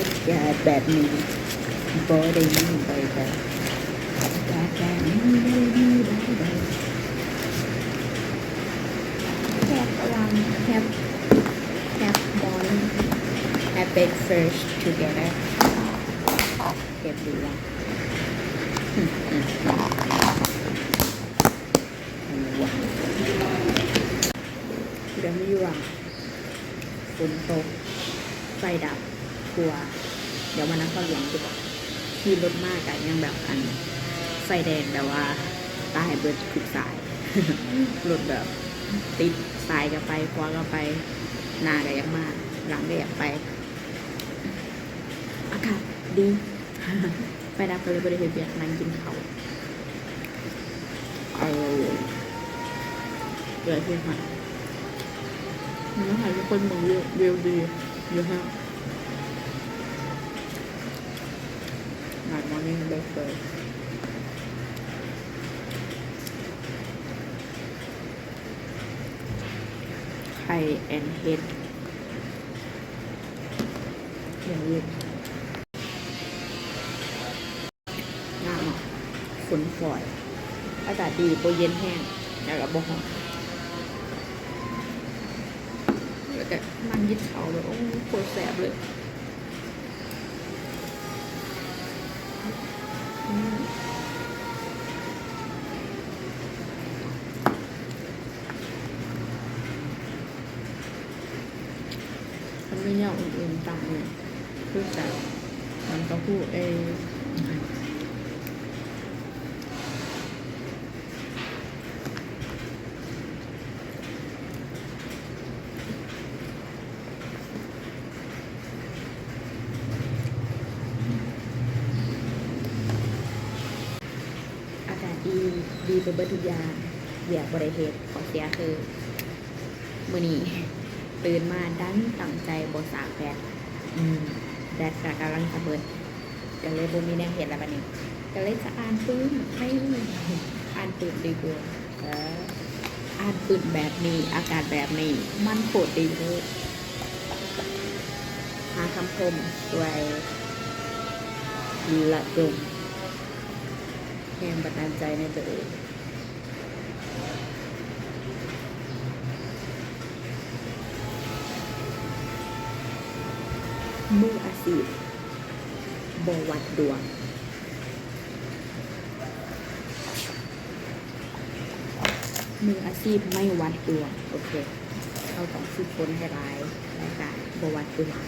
ากาศแบบนี้บ่ได้มีบ่อยๆอากาศแบบนี้บ่ได้มีบ่อยๆแค่กำลังhave morning have breakfast together เก็บดีละเดี๋ยวไม่อยู่อ่ะฝนตกไฟดับกลัวเดี๋ยวมานั่งก็หลวงดีกว่าขี่รถมากอะยังแบบอันไฟแดงแต่ว่าตายเบิดทุกสาย รถแบบติดสายก็ไปขวาก็ไปหน้าก็ยังมากหลังก็อยากไปอากาศดี ไฟดับก็เลยบริเวณเบียดนั่งกินเขาเดี๋ยวที่มาเนื้อหายทุกคนมองวิวดีเยอะมากงานมอร์นิ่งเบรคเฟาสต์ไข่แอนเฮดอย่างนี้งามอ่ะฝนฝอยอากาศดีโปรเย็นแห้งแล้วก็บ่ฮ้อนแล้วก็นั่งยิดเขาแบบโอ้โคตรแสบเลยมันไม่เนี่ยอื่นๆต่างเลยคือแต่มันก็พูดอากาศดีไปเบิดทุกอย่างเบียบบริเหตุขอเสียคือมื้อนี้ตื่นมาดันตั้งใจบ่สากแดดแดดกำลังจะเบิดก็เลยบ่มีแนวเห็นแล้วบัดนี้ก็เลยจะอ่านปืนไม่อ่านปืนดีกว่าอ่านปืนแบบนี้อากาศแบบนี้มันโคตรดีเลยหาคำคมด้วยละดมแรงบันดาลใจในตัวเองมืออาชีพบ่วัดดวงมืออาชีพไม่วัดดวงโอเคเราต้องฝึกฝนให้หลายรายการบ่วัดดวง